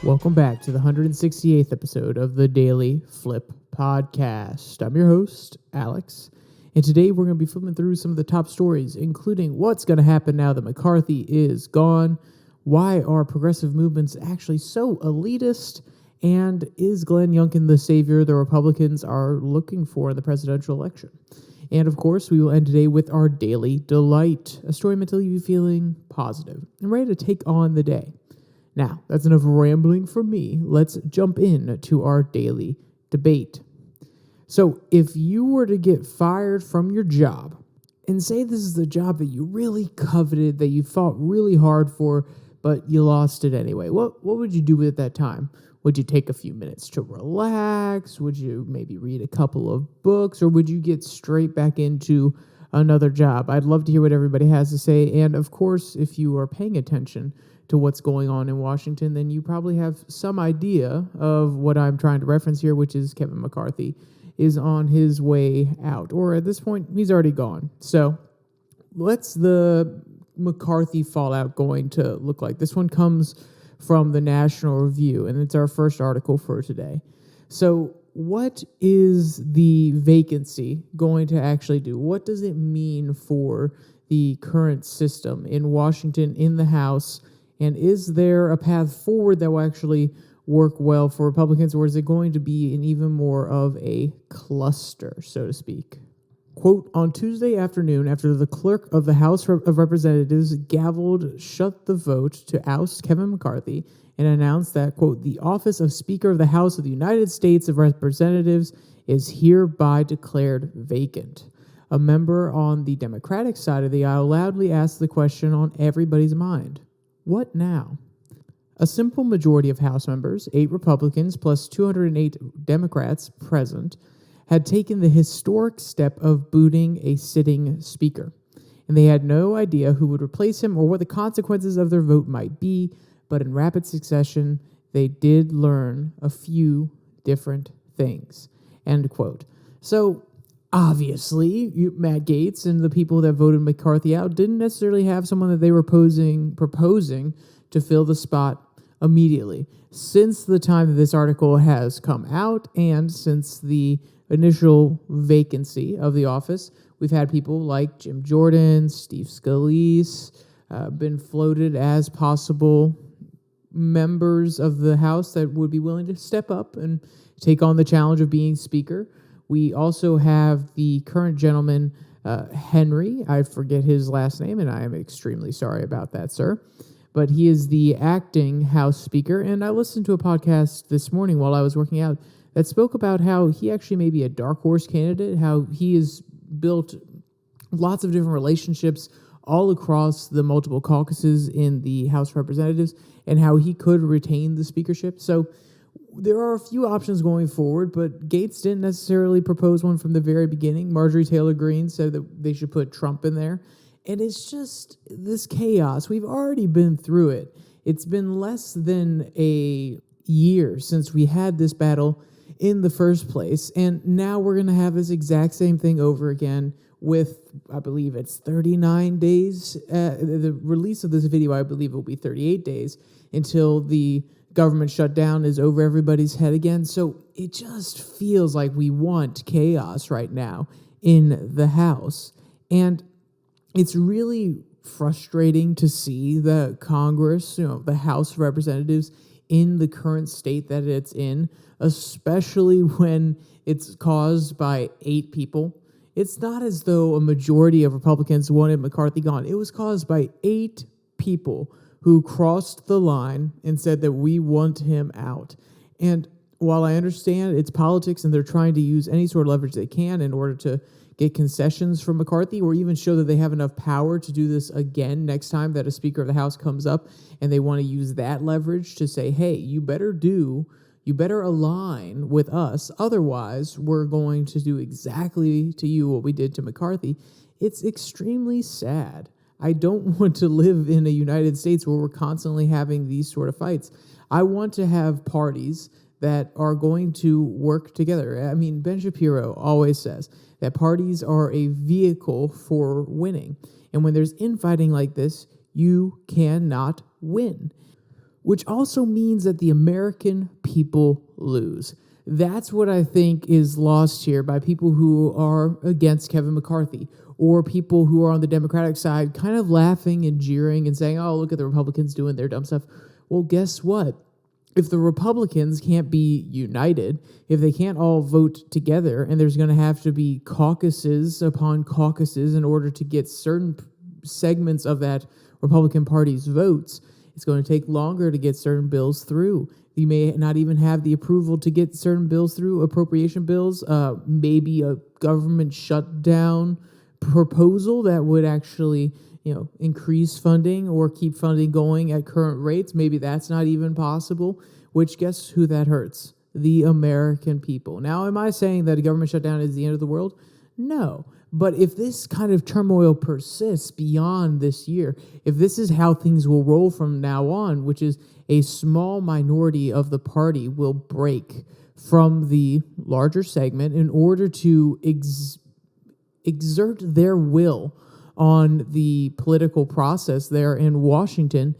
Welcome back to the 168th episode of the Daily Flip podcast. I'm your host, Alex, and today we're going to be flipping through some of the top stories, including what's going to happen now that McCarthy is gone, why are progressive movements actually so elitist, and is Glen Youngkin the savior the Republicans are looking for in the presidential election? And of course, we will end today with our Daily Delight, a story meant to leave you feeling positive and ready to take on the day. Now, that's enough rambling from me. Let's jump in to our daily debate. So, if you were to get fired from your job, and say this is the job that you really coveted, that you fought really hard for, but you lost it anyway, what would you do at that time? Would you take a few minutes to relax? Would you maybe read a couple of books? Or would you get straight back into another job? I'd love to hear what everybody has to say. And of course, if you are paying attention to what's going on in Washington, then you probably have some idea of what I'm trying to reference here, which is Kevin McCarthy is on his way out. Or at this point, he's already gone. So what's the McCarthy fallout going to look like? This one comes from the National Review, and it's our first article for today. So what is the vacancy going to actually do? What does it mean for the current system in Washington, in the House? And is there a path forward that will actually work well for Republicans, or is it going to be an even more of a cluster, so to speak? Quote, on Tuesday afternoon, after the clerk of the House of Representatives gavelled shut the vote to oust Kevin McCarthy and announced that, quote, the office of Speaker of the House of the United States of Representatives is hereby declared vacant. A member on the Democratic side of the aisle loudly asked the question on everybody's mind. What now? A simple majority of House members, 8 Republicans plus 208 Democrats present, had taken the historic step of booting a sitting speaker, and they had no idea who would replace him or what the consequences of their vote might be, but in rapid succession, they did learn a few different things, end quote. So, obviously, Matt Gaetz and the people that voted McCarthy out didn't necessarily have someone that they were proposing to fill the spot immediately. Since the time that this article has come out and since the initial vacancy of the office, we've had people like Jim Jordan, Steve Scalise, been floated as possible members of the House that would be willing to step up and take on the challenge of being Speaker. We also have the current gentleman, Henry. I forget his last name, and I am extremely sorry about that, sir. But he is the acting House Speaker, and I listened to a podcast this morning while I was working out that spoke about how he actually may be a dark horse candidate, how he has built lots of different relationships all across the multiple caucuses in the House of Representatives, and how he could retain the speakership. So there are a few options going forward, but Gaetz didn't necessarily propose one from the very beginning. Marjorie Taylor Greene said that they should put Trump in there. And it's just this chaos. We've already been through it. It's been less than a year since we had this battle in the first place. And now we're going to have this exact same thing over again with, I believe it's 39 days. The release of this video, I believe it will be 38 days until the government shutdown is over everybody's head again. So it just feels like we want chaos right now in the House. And it's really frustrating to see the Congress, the House of Representatives in the current state that it's in, especially when it's caused by 8 people. It's not as though a majority of Republicans wanted McCarthy gone. It was caused by 8 people who crossed the line and said that we want him out. And while I understand it's politics and they're trying to use any sort of leverage they can in order to get concessions from McCarthy or even show that they have enough power to do this again next time that a Speaker of the House comes up and they want to use that leverage to say, hey, you better align with us, otherwise we're going to do exactly to you what we did to McCarthy. It's extremely sad. I don't want to live in a United States where we're constantly having these sort of fights. I want to have parties that are going to work together. I mean, Ben Shapiro always says that parties are a vehicle for winning. And when there's infighting like this, you cannot win. which also means that the American people lose. That's what I think is lost here by people who are against Kevin McCarthy, or people who are on the Democratic side kind of laughing and jeering and saying, oh, look at the Republicans doing their dumb stuff. Well, guess what? If the Republicans can't be united, if they can't all vote together, and there's going to have to be caucuses upon caucuses in order to get certain segments of that Republican Party's votes, it's going to take longer to get certain bills through. You may not even have the approval to get certain bills through, appropriation bills, maybe a government shutdown proposal that would actually, increase funding or keep funding going at current rates. Maybe that's not even possible, which guess who that hurts? The American people. Now, am I saying that a government shutdown is the end of the world? No. But if this kind of turmoil persists beyond this year, if this is how things will roll from now on, which is a small minority of the party will break from the larger segment in order to exert their will on the political process there in Washington,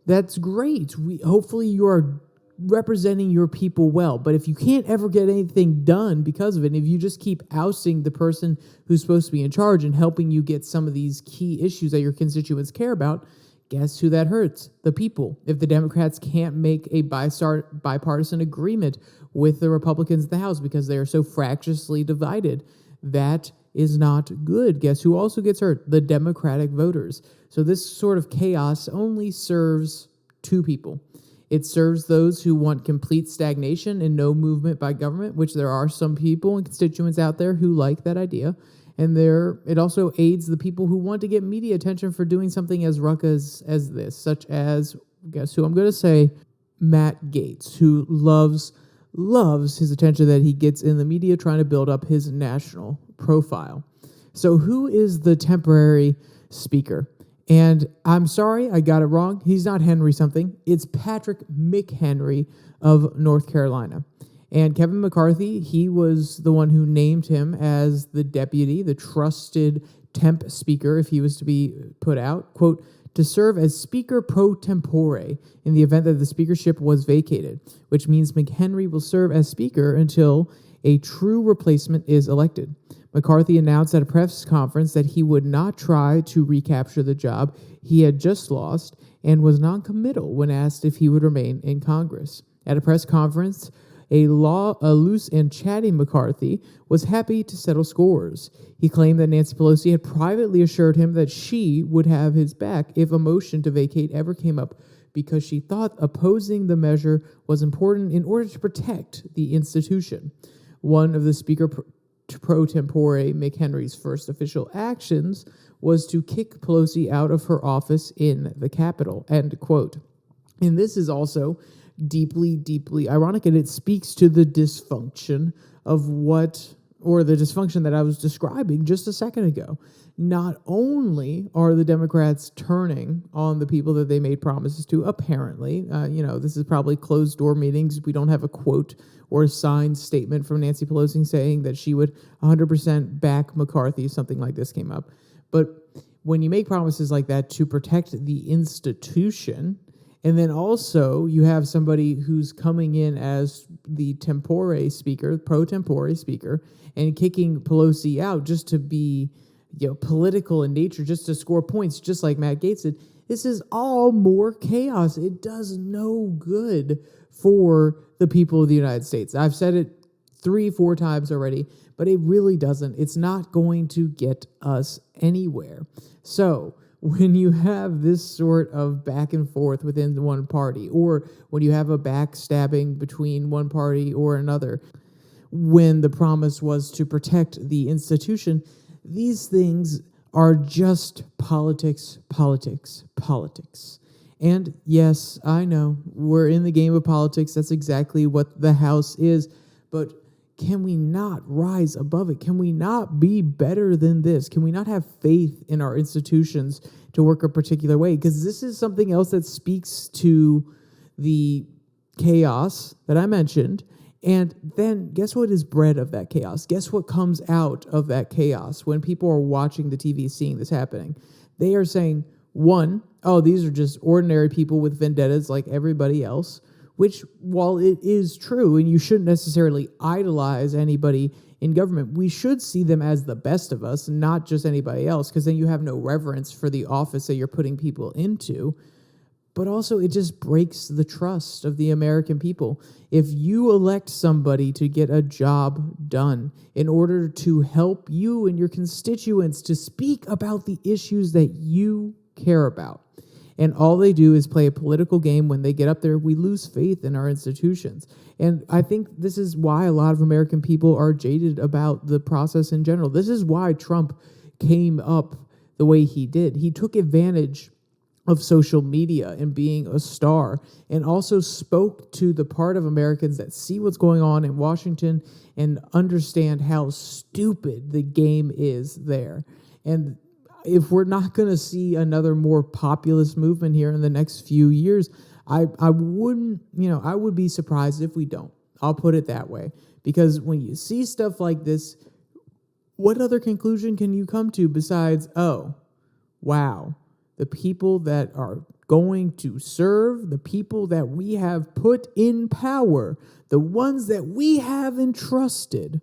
that's great. Hopefully you are representing your people well. But if you can't ever get anything done because of it, and if you just keep ousting the person who's supposed to be in charge and helping you get some of these key issues that your constituents care about, guess who that hurts? The people. If the Democrats can't make a bipartisan agreement with the Republicans in the House because they are so fractiously divided, that is not good. Guess who also gets hurt? The Democratic voters. So this sort of chaos only serves two people. It serves those who want complete stagnation and no movement by government, which there are some people and constituents out there who like that idea. And it also aids the people who want to get media attention for doing something as ruckus as this, such as, guess who I'm going to say, Matt Gaetz, who loves his attention that he gets in the media trying to build up his national profile. So who is the temporary speaker? And I'm sorry, I got it wrong. He's not Henry something. It's Patrick McHenry of North Carolina. And Kevin McCarthy, he was the one who named him as the deputy, the trusted temp speaker, if he was to be put out, quote, to serve as speaker pro tempore in the event that the speakership was vacated, which means McHenry will serve as speaker until a true replacement is elected. McCarthy announced at a press conference that he would not try to recapture the job he had just lost and was non-committal when asked if he would remain in Congress. At a press conference, a loose and chatty McCarthy was happy to settle scores. He claimed that Nancy Pelosi had privately assured him that she would have his back if a motion to vacate ever came up because she thought opposing the measure was important in order to protect the institution. One of the Speaker pro tempore McHenry's first official actions was to kick Pelosi out of her office in the Capitol, end quote. And this is also deeply, deeply ironic, and it speaks to the dysfunction of the dysfunction that I was describing just a second ago. Not only are the Democrats turning on the people that they made promises to, apparently, this is probably closed door meetings. We don't have a quote or a signed statement from Nancy Pelosi saying that she would 100% back McCarthy if something like this came up. But when you make promises like that to protect the institution, and then also you have somebody who's coming in as the pro tempore speaker, and kicking Pelosi out just to be, political in nature, just to score points, just like Matt Gaetz did. This is all more chaos. It does no good for the people of the United States. I've said it 3-4 times already, but it really doesn't. It's not going to get us anywhere. So when you have this sort of back and forth within one party, or when you have a backstabbing between one party or another, when the promise was to protect the institution, these things are just politics. And yes, I know, we're in the game of politics. That's exactly what the House is. But can we not rise above it? Can we not be better than this? Can we not have faith in our institutions to work a particular way? Because this is something else that speaks to the chaos that I mentioned. And then guess what is bred of that chaos? Guess what comes out of that chaos when people are watching the TV, seeing this happening? They are saying, One, oh, these are just ordinary people with vendettas like everybody else, which, while it is true, and you shouldn't necessarily idolize anybody in government, we should see them as the best of us, not just anybody else, because then you have no reverence for the office that you're putting people into. But also, it just breaks the trust of the American people. If you elect somebody to get a job done in order to help you and your constituents to speak about the issues that you care about, and all they do is play a political game when they get up there, we lose faith in our institutions. And I think this is why a lot of American people are jaded about the process in general. This is why Trump came up the way he did. He took advantage of social media and being a star, and also spoke to the part of Americans that see what's going on in Washington and understand how stupid the game is there. And if we're not going to see another more populist movement here in the next few years, I would be surprised if we don't. I'll put it that way. Because when you see stuff like this, what other conclusion can you come to besides, oh, wow, the people that are going to serve, the people that we have put in power, the ones that we have entrusted,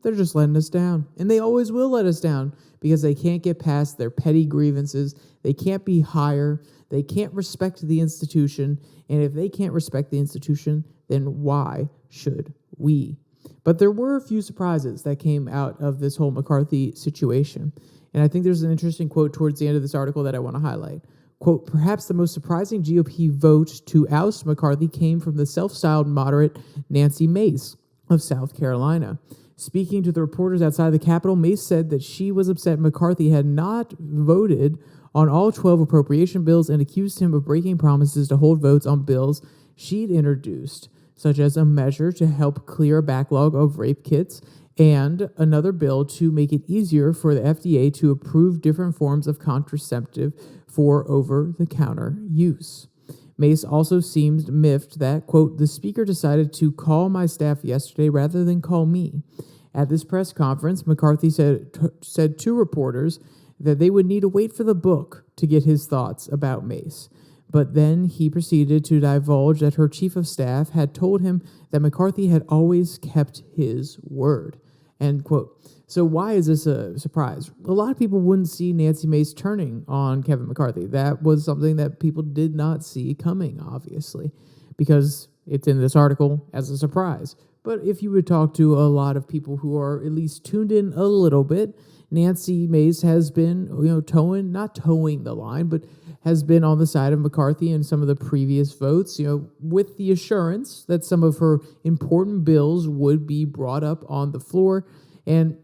they're just letting us down. And they always will let us down because they can't get past their petty grievances. They can't be higher. They can't respect the institution. And if they can't respect the institution, then why should we? But there were a few surprises that came out of this whole McCarthy situation. And I think there's an interesting quote towards the end of this article that I want to highlight. Quote, perhaps the most surprising GOP vote to oust McCarthy came from the self-styled moderate Nancy Mace of South Carolina. Speaking to the reporters outside the Capitol, Mace said that she was upset McCarthy had not voted on all 12 appropriation bills and accused him of breaking promises to hold votes on bills she'd introduced, such as a measure to help clear a backlog of rape kits and another bill to make it easier for the FDA to approve different forms of contraceptive for over-the-counter use. Mace also seemed miffed that, quote, the speaker decided to call my staff yesterday rather than call me. At this press conference, McCarthy said to reporters that they would need to wait for the book to get his thoughts about Mace. But then he proceeded to divulge that her chief of staff had told him that McCarthy had always kept his word, end quote. So why is this a surprise? A lot of people wouldn't see Nancy Mace turning on Kevin McCarthy. That was something that people did not see coming, obviously, because it's in this article as a surprise. But if you would talk to a lot of people who are at least tuned in a little bit, Nancy Mace has been, not towing the line, but has been on the side of McCarthy in some of the previous votes, with the assurance that some of her important bills would be brought up on the floor. And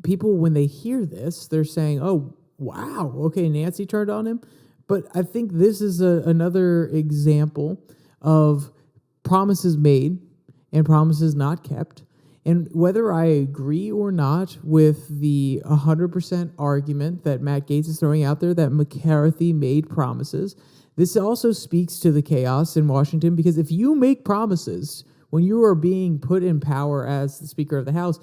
people, when they hear this, they're saying, oh, wow, okay, Nancy turned on him. But I think this is another example of promises made and promises not kept. And whether I agree or not with the 100% argument that Matt Gaetz is throwing out there that McCarthy made promises, this also speaks to the chaos in Washington, because if you make promises when you are being put in power as the Speaker of the House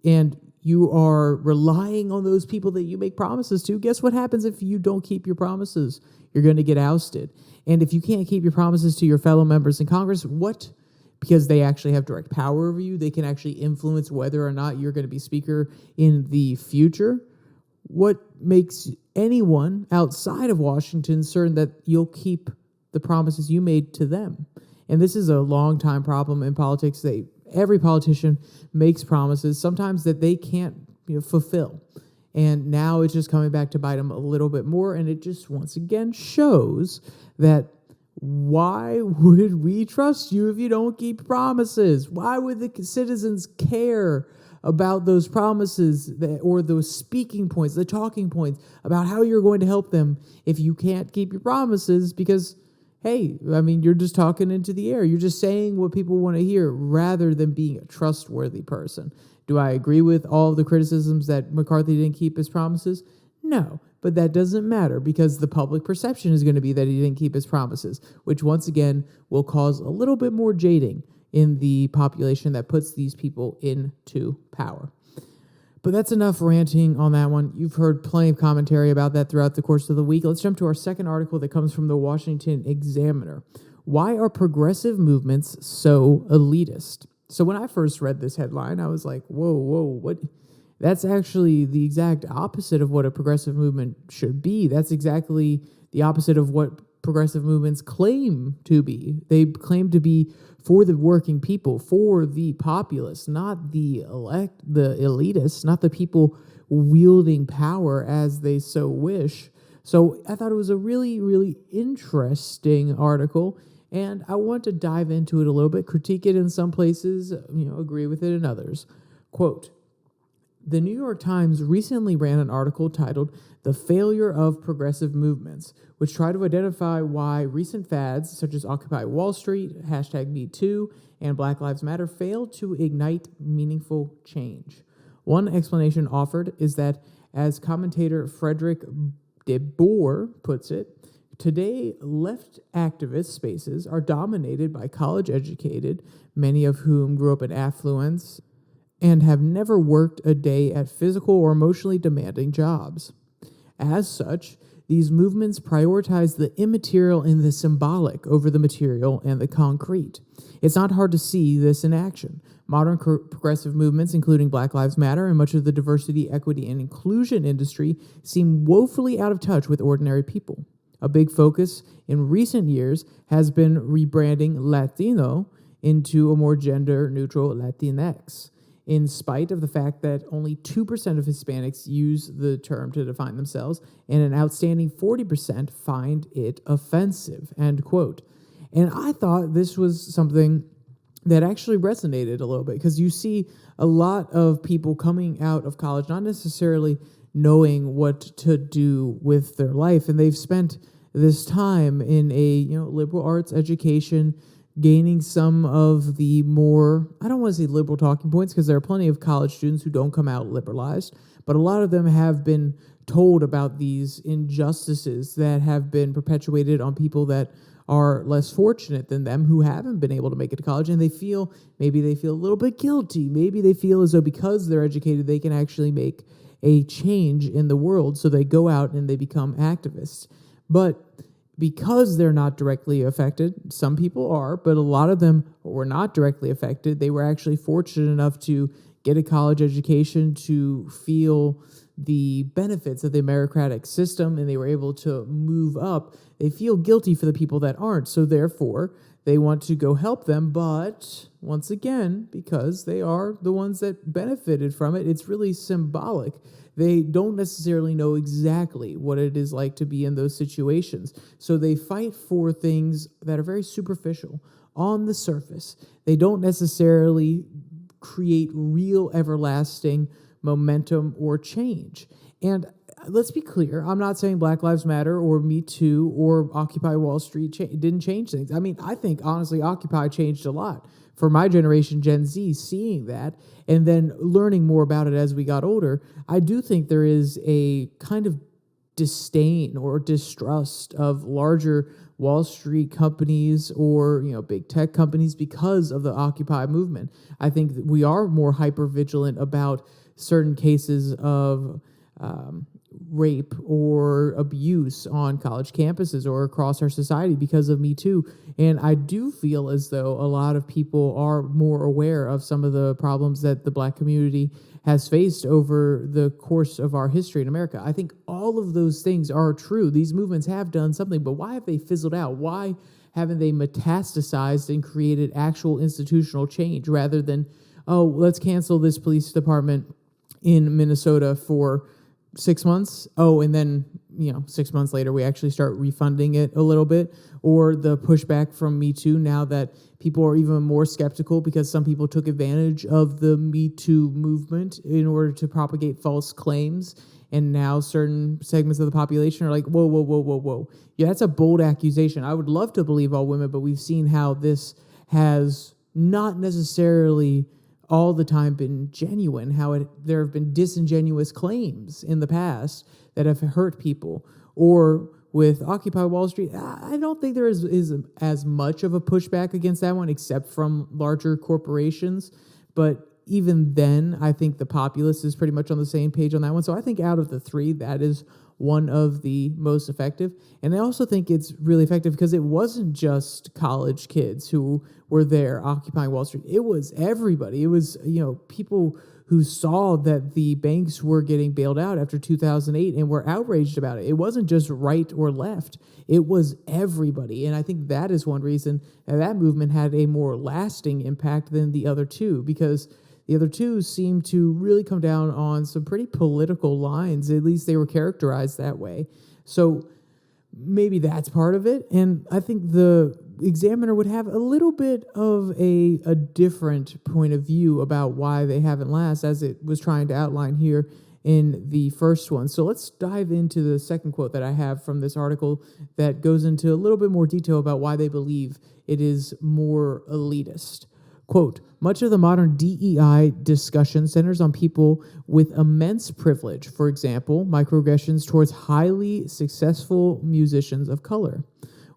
and you are relying on those people that you make promises to, guess what happens if you don't keep your promises? You're going to get ousted. And if you can't keep your promises to your fellow members in Congress, because they actually have direct power over you, they can actually influence whether or not you're going to be speaker in the future. What makes anyone outside of Washington certain that you'll keep the promises you made to them? And this is a long-time problem in politics. Every politician makes promises, sometimes that they can't fulfill. And now it's just coming back to bite them a little bit more. And it just once again shows that why would we trust you if you don't keep promises? Why would the citizens care about those promises or those speaking points, the talking points about how you're going to help them if you can't keep your promises? Because, hey, you're just talking into the air. You're just saying what people want to hear rather than being a trustworthy person. Do I agree with all of the criticisms that McCarthy didn't keep his promises? No, but that doesn't matter because the public perception is going to be that he didn't keep his promises, which once again will cause a little bit more jading in the population that puts these people into power. But that's enough ranting on that one. You've heard plenty of commentary about that throughout the course of the week. Let's jump to our second article that comes from the Washington Examiner. Why are progressive movements so elitist? So when I first read this headline, I was like, whoa, what? That's actually the exact opposite of what a progressive movement should be. That's exactly the opposite of what progressive movements claim to be. They claim to be for the working people, for the populace, not the elitists, not the people wielding power as they so wish. So I thought it was a really, really interesting article, and I want to dive into it a little bit, critique it in some places, agree with it in others. Quote, the New York Times recently ran an article titled The Failure of Progressive Movements, which tried to identify why recent fads such as Occupy Wall Street, #MeToo, and Black Lives Matter failed to ignite meaningful change. One explanation offered is that, as commentator Frederick de Boer puts it, today left activist spaces are dominated by college-educated, many of whom grew up in affluence, and have never worked a day at physical or emotionally demanding jobs. As such, these movements prioritize the immaterial and the symbolic over the material and the concrete. It's not hard to see this in action. Modern progressive movements, including Black Lives Matter and much of the diversity, equity, and inclusion industry, seem woefully out of touch with ordinary people. A big focus in recent years has been rebranding Latino into a more gender-neutral Latinx, in spite of the fact that only 2% of Hispanics use the term to define themselves, and an outstanding 40% find it offensive, end quote. And I thought this was something that actually resonated a little bit, because you see a lot of people coming out of college not necessarily knowing what to do with their life, and they've spent this time in a liberal arts education, gaining some of the more, I don't want to say liberal talking points, because there are plenty of college students who don't come out liberalized, but a lot of them have been told about these injustices that have been perpetuated on people that are less fortunate than them, who haven't been able to make it to college, and maybe they feel a little bit guilty. Maybe they feel as though because they're educated, they can actually make a change in the world, so they go out and they become activists. But because they're not directly affected, some people are, but a lot of them were not directly affected. They were actually fortunate enough to get a college education, to feel the benefits of the meritocratic system, and they were able to move up. They feel guilty for the people that aren't, so therefore they want to go help them, but once again, because they are the ones that benefited from it, it's really symbolic. They don't necessarily know exactly what it is like to be in those situations. So they fight for things that are very superficial, on the surface. They don't necessarily create real everlasting momentum or change. And let's be clear, I'm not saying Black Lives Matter or Me Too or Occupy Wall Street didn't change things. I mean, I think, honestly, Occupy changed a lot. For my generation, Gen Z, seeing that and then learning more about it as we got older, I do think there is a kind of disdain or distrust of larger Wall Street companies or big tech companies because of the Occupy movement. I think that we are more hyper vigilant about certain cases of rape or abuse on college campuses or across our society because of Me Too. And I do feel as though a lot of people are more aware of some of the problems that the Black community has faced over the course of our history in America. I think all of those things are true. These movements have done something, but why have they fizzled out? Why haven't they metastasized and created actual institutional change rather than, oh, let's cancel this police department in Minnesota for 6 months. Oh, and then, 6 months later, we actually start refunding it a little bit. Or the pushback from Me Too, now that people are even more skeptical because some people took advantage of the Me Too movement in order to propagate false claims. And now certain segments of the population are like, whoa. Yeah, that's a bold accusation. I would love to believe all women, but we've seen how this has not necessarily all the time been genuine, how there have been disingenuous claims in the past that have hurt people. Or with Occupy Wall Street, I don't think there is as much of a pushback against that one, except from larger corporations. But even then, I think the populace is pretty much on the same page on that one. So I think out of the three, that is one of the most effective. And I also think it's really effective because it wasn't just college kids who were there occupying Wall Street. It was everybody. It was, people who saw that the banks were getting bailed out after 2008 and were outraged about it. It wasn't just right or left. It was everybody. And I think that is one reason that movement had a more lasting impact than the other two, because the other two seemed to really come down on some pretty political lines. At least they were characterized that way. So maybe that's part of it. And I think the Examiner would have a little bit of a different point of view about why they haven't last, as it was trying to outline here in the first one. So let's dive into the second quote that I have from this article that goes into a little bit more detail about why they believe it is more elitist. Quote, much of the modern DEI discussion centers on people with immense privilege, for example, microaggressions towards highly successful musicians of color.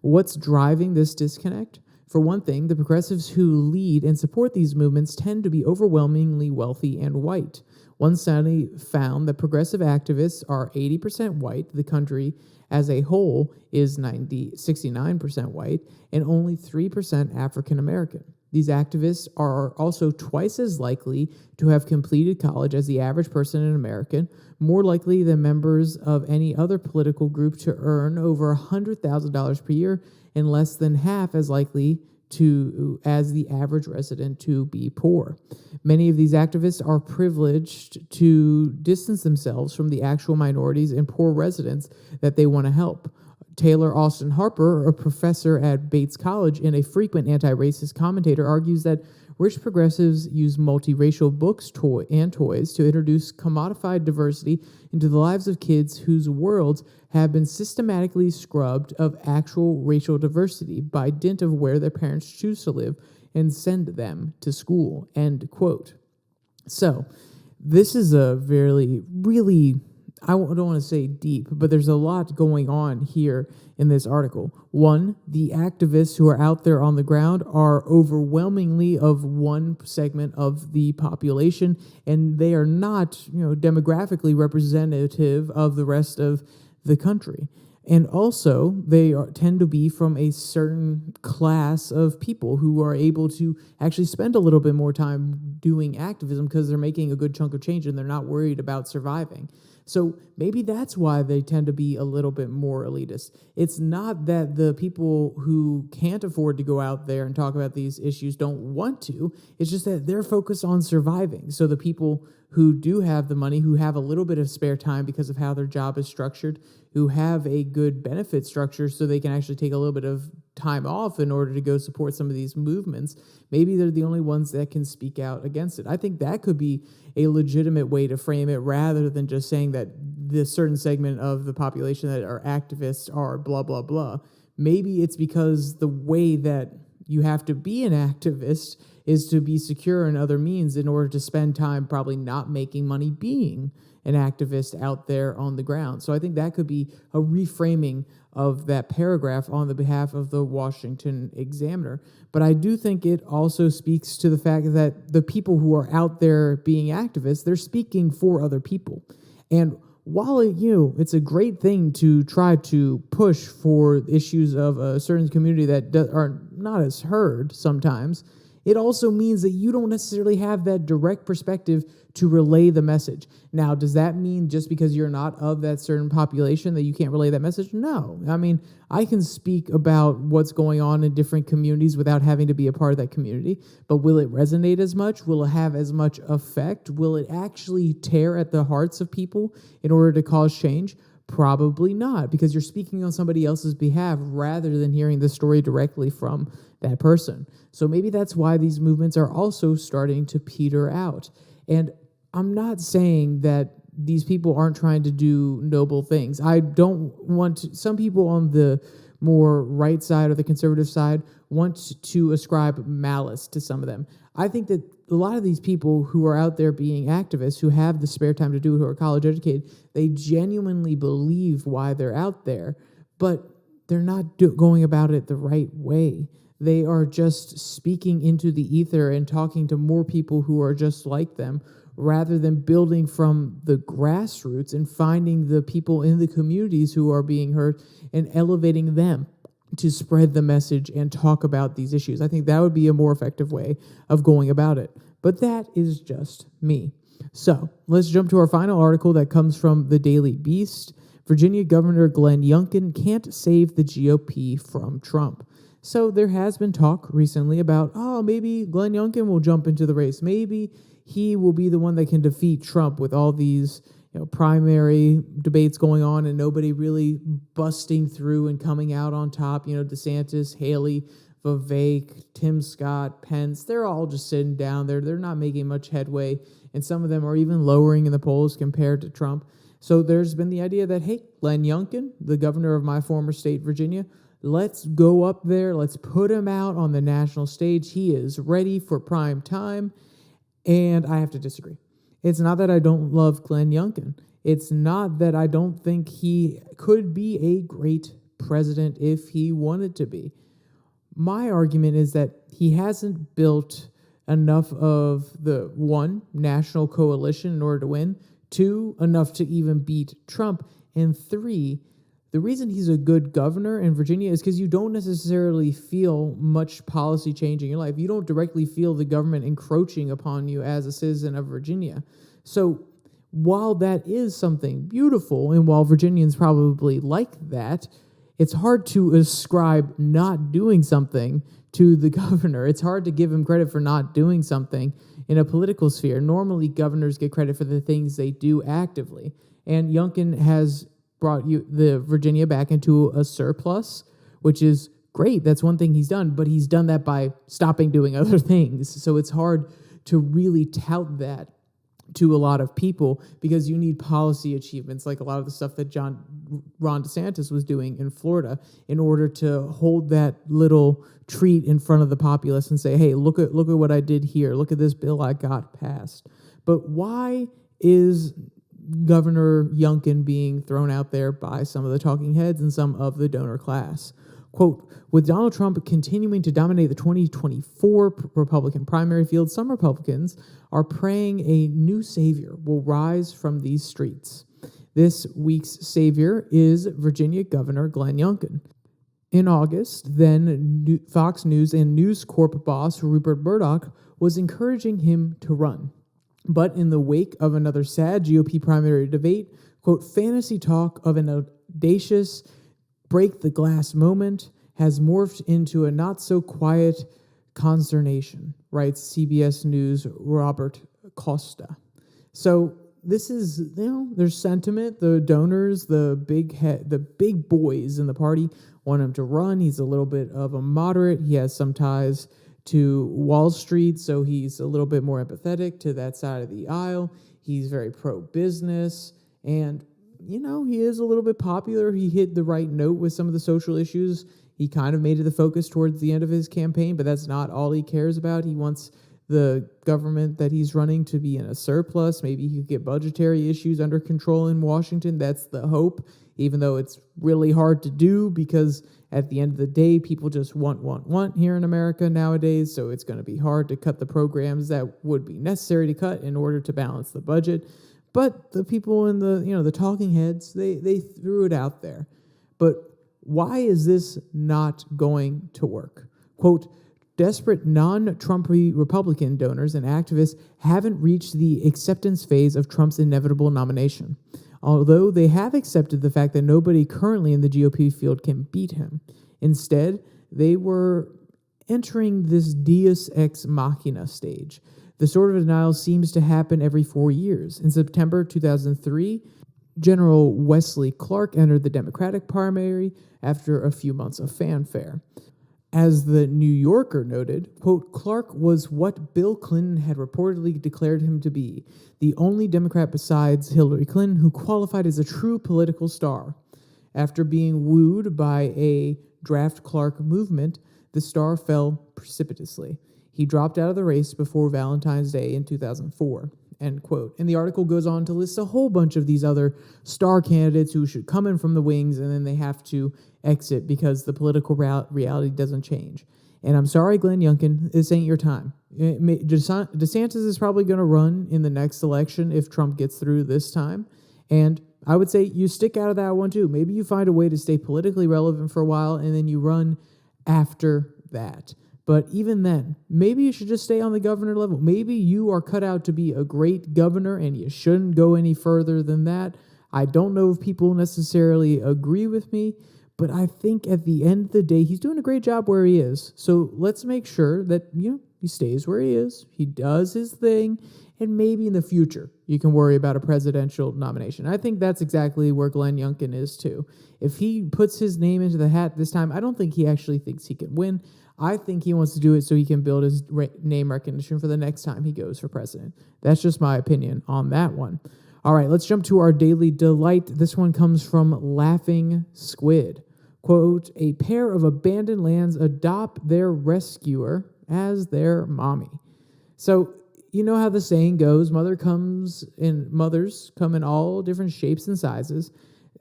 What's driving this disconnect? For one thing, the progressives who lead and support these movements tend to be overwhelmingly wealthy and white. One study found that progressive activists are 80% white, the country as a whole is 69% white, and only 3% African American. These activists are also twice as likely to have completed college as the average person in America, more likely than members of any other political group to earn over $100,000 per year, and less than half as likely as the average resident to be poor. Many of these activists are privileged to distance themselves from the actual minorities and poor residents that they want to help. Taylor Austin Harper, a professor at Bates College and a frequent anti-racist commentator, argues that rich progressives use multiracial books and toys to introduce commodified diversity into the lives of kids whose worlds have been systematically scrubbed of actual racial diversity by dint of where their parents choose to live and send them to school. End quote. So this is a really I don't want to say deep, but there's a lot going on here in this article. One, the activists who are out there on the ground are overwhelmingly of one segment of the population, and they are not, demographically representative of the rest of the country. And also, they tend to be from a certain class of people who are able to actually spend a little bit more time doing activism because they're making a good chunk of change and they're not worried about surviving. So maybe that's why they tend to be a little bit more elitist. It's not that the people who can't afford to go out there and talk about these issues don't want to. It's just that they're focused on surviving. So the people who do have the money, who have a little bit of spare time because of how their job is structured, who have a good benefit structure so they can actually take a little bit of time off in order to go support some of these movements, maybe they're the only ones that can speak out against it. I think that could be a legitimate way to frame it rather than just saying that this certain segment of the population that are activists are blah, blah, blah. Maybe it's because the way that you have to be an activist is to be secure in other means in order to spend time probably not making money being an activist out there on the ground. So I think that could be a reframing of that paragraph on the behalf of the Washington Examiner. But I do think it also speaks to the fact that the people who are out there being activists, they're speaking for other people. And while it's a great thing to try to push for issues of a certain community that are not as heard sometimes, it also means that you don't necessarily have that direct perspective to relay the message. Now, does that mean just because you're not of that certain population that you can't relay that message? No. I mean, I can speak about what's going on in different communities without having to be a part of that community, but will it resonate as much? Will it have as much effect? Will it actually tear at the hearts of people in order to cause change? Probably not, because you're speaking on somebody else's behalf rather than hearing the story directly from that person. So maybe that's why these movements are also starting to peter out. And I'm not saying that these people aren't trying to do noble things. I don't want to, some people on the more right side or the conservative side want to ascribe malice to some of them. I think that a lot of these people who are out there being activists, who have the spare time to do it, who are college educated, they genuinely believe why they're out there, but they're not going about it the right way. They are just speaking into the ether and talking to more people who are just like them, rather than building from the grassroots and finding the people in the communities who are being hurt and elevating them to spread the message and talk about these issues. I think that would be a more effective way of going about it. But that is just me. So let's jump to our final article that comes from the Daily Beast. Virginia Governor Glen Youngkin can't save the GOP from Trump. So there has been talk recently about, maybe Glen Youngkin will jump into the race. Maybe he will be the one that can defeat Trump with all these primary debates going on and nobody really busting through and coming out on top. DeSantis, Haley, Vivek, Tim Scott, Pence, they're all just sitting down there. They're not making much headway, and some of them are even lowering in the polls compared to Trump. So there's been the idea that, hey, Glen Youngkin, the governor of my former state, Virginia, let's go up there. Let's put him out on the national stage. He is ready for prime time. And I have to disagree. It's not that I don't love Glen Youngkin. It's not that I don't think he could be a great president if he wanted to be. My argument is that he hasn't built enough of the, one, national coalition in order to win, two, enough to even beat Trump, and three, the reason he's a good governor in Virginia is because you don't necessarily feel much policy change in your life. You don't directly feel the government encroaching upon you as a citizen of Virginia. So while that is something beautiful, and while Virginians probably like that, it's hard to ascribe not doing something to the governor. It's hard to give him credit for not doing something in a political sphere. Normally, governors get credit for the things they do actively. And Youngkin has brought the Virginia back into a surplus, which is great. That's one thing he's done, but he's done that by stopping doing other things. So it's hard to really tout that to a lot of people because you need policy achievements, like a lot of the stuff that Ron DeSantis was doing in Florida, in order to hold that little treat in front of the populace and say, hey, look at what I did here. Look at this bill I got passed. But why is Governor Youngkin being thrown out there by some of the talking heads and some of the donor class? Quote, with Donald Trump continuing to dominate the 2024 Republican primary field, some Republicans are praying a new savior will rise from these streets. This week's savior is Virginia Governor Glen Youngkin. In August, then Fox News and News Corp boss Rupert Murdoch was encouraging him to run. But in the wake of another sad GOP primary debate, quote, fantasy talk of an audacious break the glass moment has morphed into a not-so-quiet consternation, writes CBS News' Robert Costa. So this is, there's sentiment. The donors, the big boys in the party want him to run. He's a little bit of a moderate. He has some ties to Wall Street, so he's a little bit more empathetic to that side of the aisle. He's very pro-business, and he is a little bit popular. He hit the right note with some of the social issues. He kind of made it the focus towards the end of his campaign, but that's not all he cares about. He wants the government that he's running to be in a surplus. Maybe he could get budgetary issues under control in Washington. That's the hope, even though it's really hard to do because at the end of the day, people just want here in America nowadays. So it's going to be hard to cut the programs that would be necessary to cut in order to balance the budget. But the people in the talking heads, they threw it out there. But why is this not going to work? Quote, desperate non-Trump Republican donors and activists haven't reached the acceptance phase of Trump's inevitable nomination, although they have accepted the fact that nobody currently in the GOP field can beat him. Instead, they were entering this deus ex machina stage. The sort of denial seems to happen every 4 years. In September 2003, General Wesley Clark entered the Democratic primary after a few months of fanfare. As the New Yorker noted, quote, Clark was what Bill Clinton had reportedly declared him to be, the only Democrat besides Hillary Clinton who qualified as a true political star. After being wooed by a draft Clark movement, the star fell precipitously. He dropped out of the race before Valentine's Day in 2004, end quote. And the article goes on to list a whole bunch of these other star candidates who should come in from the wings and then they have to exit because the political reality doesn't change. And I'm sorry, Glen Youngkin, this ain't your time. DeSantis is probably going to run in the next election if Trump gets through this time. And I would say you stick out of that one too. Maybe you find a way to stay politically relevant for a while and then you run after that. But even then, maybe you should just stay on the governor level. Maybe you are cut out to be a great governor and you shouldn't go any further than that. I don't know if people necessarily agree with me, but I think at the end of the day, he's doing a great job where he is. So let's make sure that, he stays where he is. He does his thing. And maybe in the future, you can worry about a presidential nomination. I think that's exactly where Glen Youngkin is too. If he puts his name into the hat this time, I don't think he actually thinks he can win. I think he wants to do it so he can build his name recognition for the next time he goes for president. That's just my opinion on that one. All right, let's jump to our daily delight. This one comes from Laughing Squid. Quote, a pair of abandoned lambs adopt their rescuer as their mommy. So, you know how the saying goes, mothers come in all different shapes and sizes.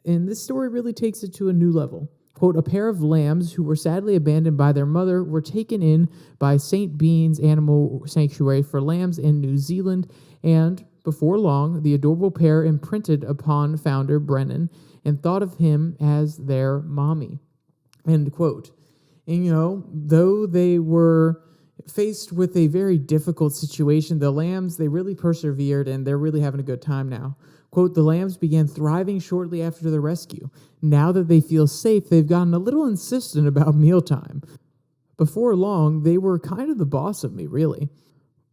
And this story really takes it to a new level. Quote, a pair of lambs who were sadly abandoned by their mother were taken in by St. Bean's Animal Sanctuary for Lambs in New Zealand. And before long, the adorable pair imprinted upon founder Brennan and thought of him as their mommy. End quote. And, though they were faced with a very difficult situation, the lambs, they really persevered and they're really having a good time now. Quote, the lambs began thriving shortly after the rescue. Now that they feel safe, they've gotten a little insistent about mealtime. Before long, they were kind of the boss of me, really.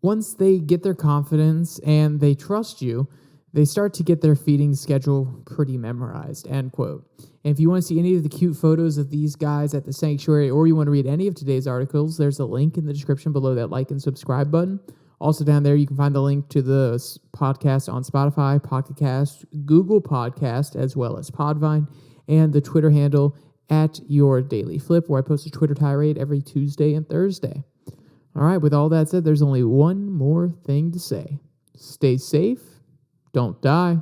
Once they get their confidence and they trust you, they start to get their feeding schedule pretty memorized, end quote. And if you want to see any of the cute photos of these guys at the sanctuary, or you want to read any of today's articles, there's a link in the description below that like and subscribe button. Also down there, you can find the link to the podcast on Spotify, Pocket Cast, Google Podcast, as well as Podvine, and the Twitter handle at Your Daily Flip, where I post a Twitter tirade every Tuesday and Thursday. All right, with all that said, there's only one more thing to say. Stay safe. Don't die.